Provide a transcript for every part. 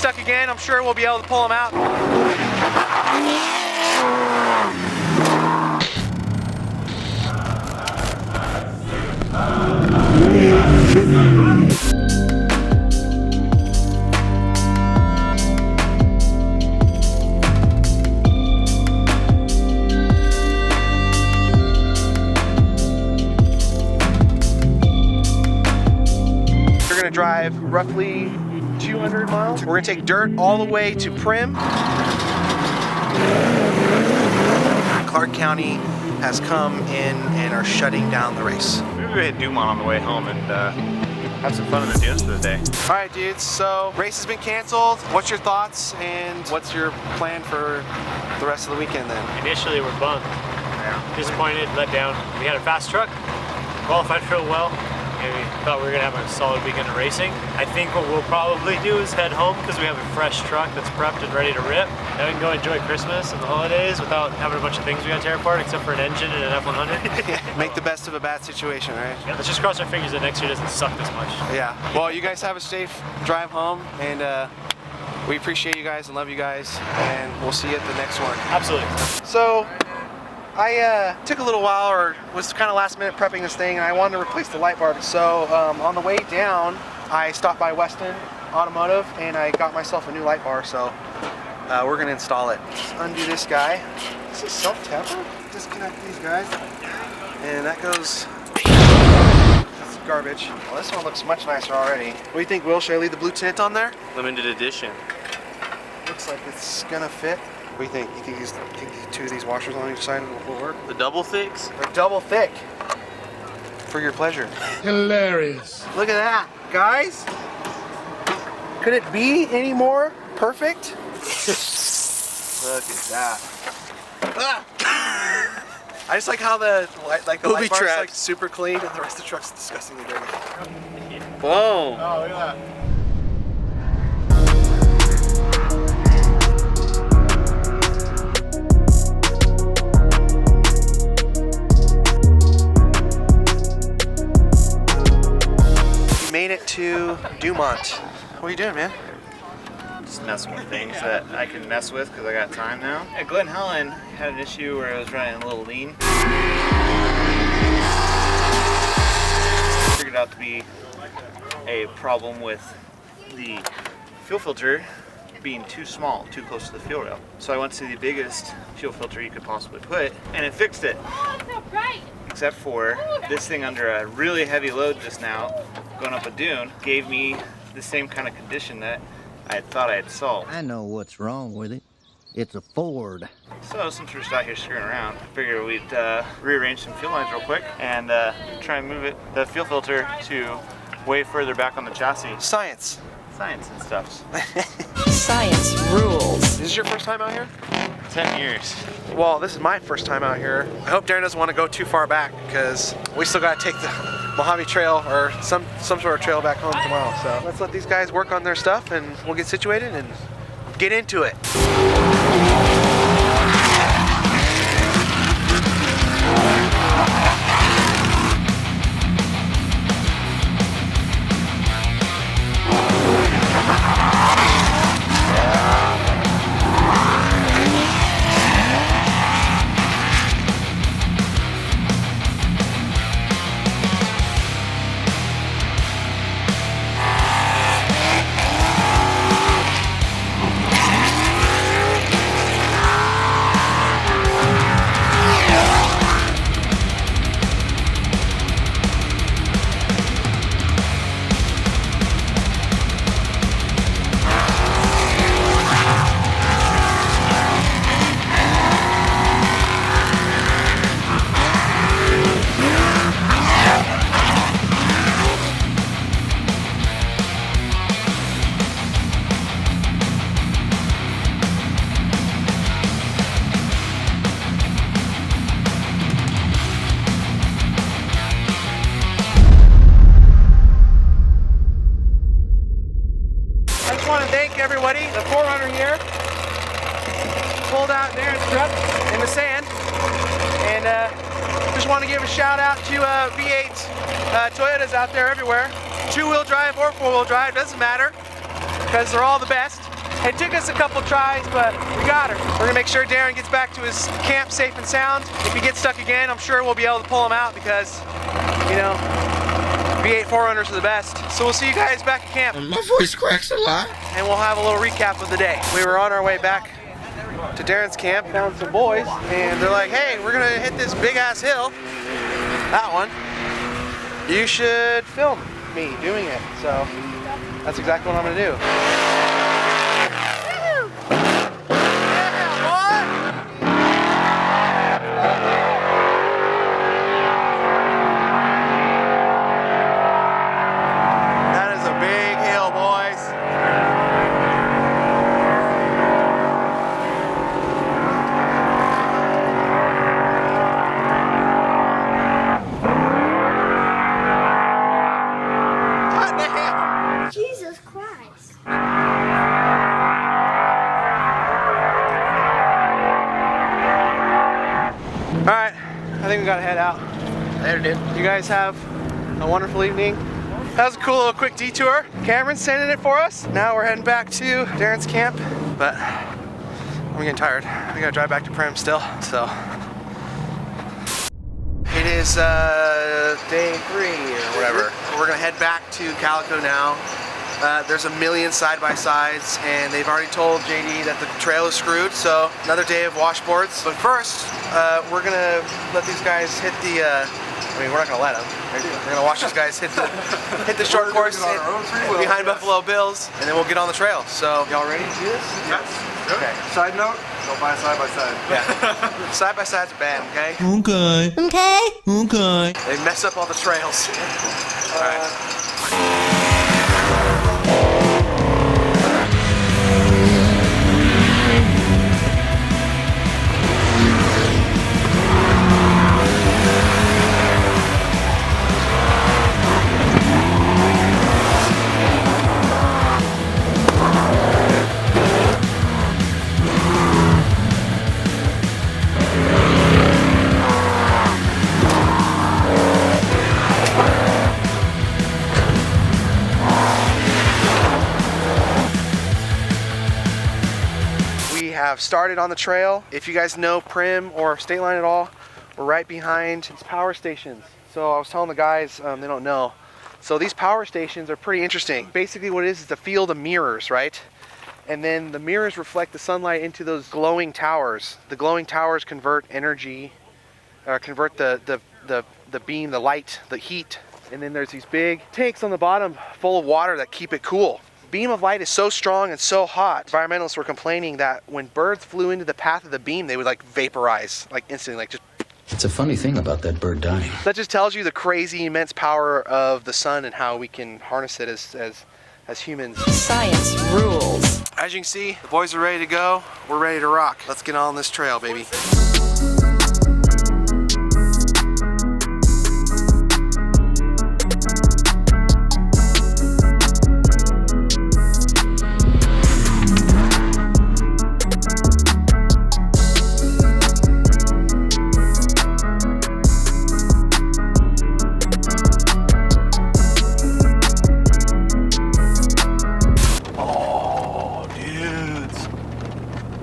stuck again. I'm sure we'll be able to pull them out. We're gonna drive roughly 200 miles. We're gonna take dirt all the way to Primm. Clark County has come in and are shutting down the race. Maybe we hit Dumont on the way home and have some fun in the dunes for the day. All right, dudes, so race has been canceled. What's your thoughts and what's your plan for the rest of the weekend then? Initially, we're bummed. Yeah. Disappointed, let down. We had a fast truck, qualified real well, and we thought we were gonna have a solid weekend of racing. I think what we'll probably do is head home because we have a fresh truck that's prepped and ready to rip. And we can go enjoy Christmas and the holidays without having a bunch of things we gotta tear apart except for an engine and an F100. Make the best of a bad situation, right? Yeah, let's just cross our fingers that next year doesn't suck this much. Yeah. Well, you guys have a safe drive home, and we appreciate you guys and love you guys, and we'll see you at the next one. Absolutely. So, I took a little while, or was kind of last minute prepping this thing, and I wanted to replace the light bar. So on the way down, I stopped by Weston Automotive, and I got myself a new light bar. So we're gonna install it. Just undo this guy. This is self-tapper. Disconnect these guys, and that goes. That's garbage. Well, this one looks much nicer already. What do you think, Will? Should I leave the blue tint on there? Limited edition. Looks like it's gonna fit. What do you think? You think these two of these washers on each side will work? The double thicks? They're double thick. For your pleasure. Hilarious. Look at that, guys. Could it be any more perfect? Look at that. Ah! I just like how the light bar's like super clean and the rest of the truck's disgustingly dirty. Whoa! Oh, look at that. Made it to Dumont. What are you doing, man? Just messing with things that I can mess with because I got time now. At Glen Helen, had an issue where I was running a little lean. Figured out to be a problem with the fuel filter being too small, too close to the fuel rail. So I went to the biggest fuel filter you could possibly put, and it fixed it. Oh, so bright. Except for this thing under a really heavy load just now, going up a dune, gave me the same kind of condition that I thought I had solved. I know what's wrong with it. It's a Ford. So since we're just out here screwing around, I figured we'd rearrange some fuel lines real quick and try and move the fuel filter to way further back on the chassis. Science. Science and stuff. Science rules. This is your first time out here? 10 years. Well, this is my first time out here. I hope Darren doesn't want to go too far back because we still got to take the Mojave Trail or some sort of trail back home tomorrow. So let's let these guys work on their stuff and we'll get situated and get into it. Everybody, the 400 here pulled out Darren's truck in the sand, and just want to give a shout out to V8 Toyotas out there everywhere. 2-wheel drive or 4-wheel drive, doesn't matter, because they're all the best. It took us a couple tries, but we got her. We're gonna make sure Darren gets back to his camp safe and sound. If he gets stuck again, I'm sure we'll be able to pull him out because, you know, V8 4Runners are the best. So we'll see you guys back at camp. My voice cracks a lot. And we'll have a little recap of the day. We were on our way back to Darren's camp, found some boys, and they're like, hey, we're gonna hit this big ass hill. That one. You should film me doing it. So that's exactly what I'm gonna do. Jesus Christ. Alright, I think we gotta head out. There, dude. You guys have a wonderful evening. That was a cool little quick detour. Cameron's sending it for us. Now we're heading back to Darren's camp, but I'm getting tired. We gotta drive back to Primm still, so. It is day 3 or whatever. We're gonna head back to Calico now. There's a million side-by-sides, and they've already told JD that the trail is screwed, so another day of washboards. But first, we're gonna let these guys hit the, I mean, we're not gonna let them. We're gonna watch these guys hit the short course behind Buffalo Bills, and then we'll get on the trail. So, y'all ready to do this? Yes. Okay. Side note, don't buy a side-by-side. Yeah. Side-by-sides are bad, okay? Okay. Okay. Okay. They mess up all the trails. All right. Have started on the trail. If you guys know Primm or State Line at all, we're right behind these power stations. So I was telling the guys, they don't know. So these power stations are pretty interesting. Basically what it is a field of mirrors, right? And then the mirrors reflect the sunlight into those glowing towers. The glowing towers convert energy, or convert the beam, the light, the heat. And then there's these big tanks on the bottom full of water that keep it cool. Beam of light is so strong and so hot. Environmentalists were complaining that when birds flew into the path of the beam, they would like vaporize, like instantly, like just. It's a funny thing about that bird dying. That just tells you the crazy immense power of the sun and how we can harness it as humans. Science rules. As you can see, the boys are ready to go. We're ready to rock. Let's get on this trail, baby.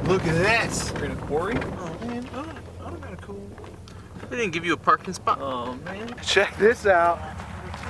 Look at this. You're in a quarry? Oh man, I'm kind of cool. They didn't give you a parking spot. Oh man. Check this out.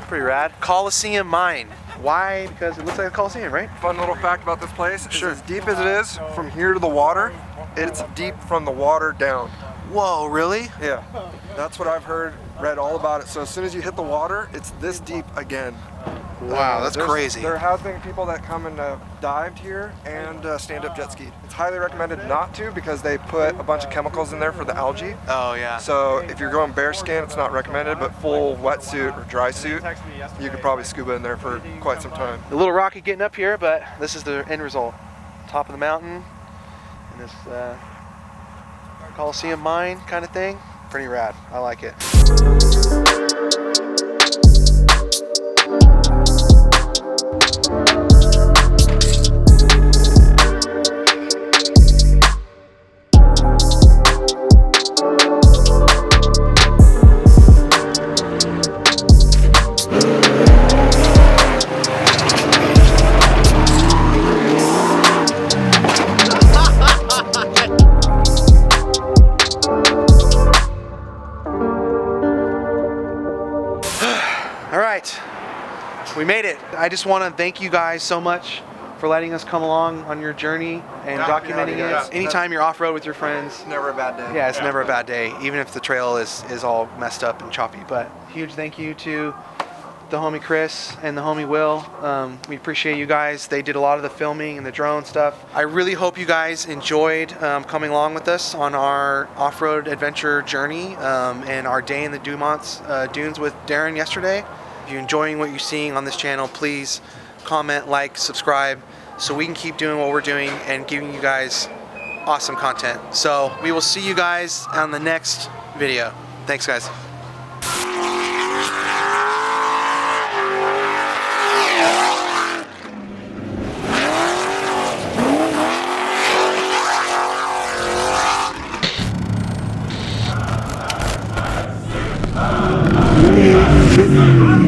Pretty rad. Coliseum mine. Why? Because it looks like a Coliseum, right? Fun little fact about this place. Sure. As deep as it is from here to the water, it's deep from the water down. Whoa, really? Yeah. That's what I've heard, read all about it. So as soon as you hit the water, it's this deep again. Wow, that's crazy. There has been people that come and dived here and stand-up jet ski. It's highly recommended not to because they put a bunch of chemicals in there for the algae. Oh yeah. So if you're going bare skin, it's not recommended, but full wetsuit or dry suit, you could probably scuba in there for quite some time. A little rocky getting up here, but this is the end result. Top of the mountain, and this Coliseum mine kind of thing. Pretty rad. I like it. We made it. I just want to thank you guys so much for letting us come along on your journey and documenting it. Anytime you're off-road with your friends. Never a bad day. Yeah, it's never a bad day, even if the trail is all messed up and choppy. But huge thank you to the homie Chris and the homie Will. We appreciate you guys. They did a lot of the filming and the drone stuff. I really hope you guys enjoyed coming along with us on our off-road adventure journey and our day in the Dumont Dunes with Darren yesterday. If you're enjoying what you're seeing on this channel, please comment, like, subscribe, so we can keep doing what we're doing and giving you guys awesome content. So we will see you guys on the next video. Thanks, guys. Run!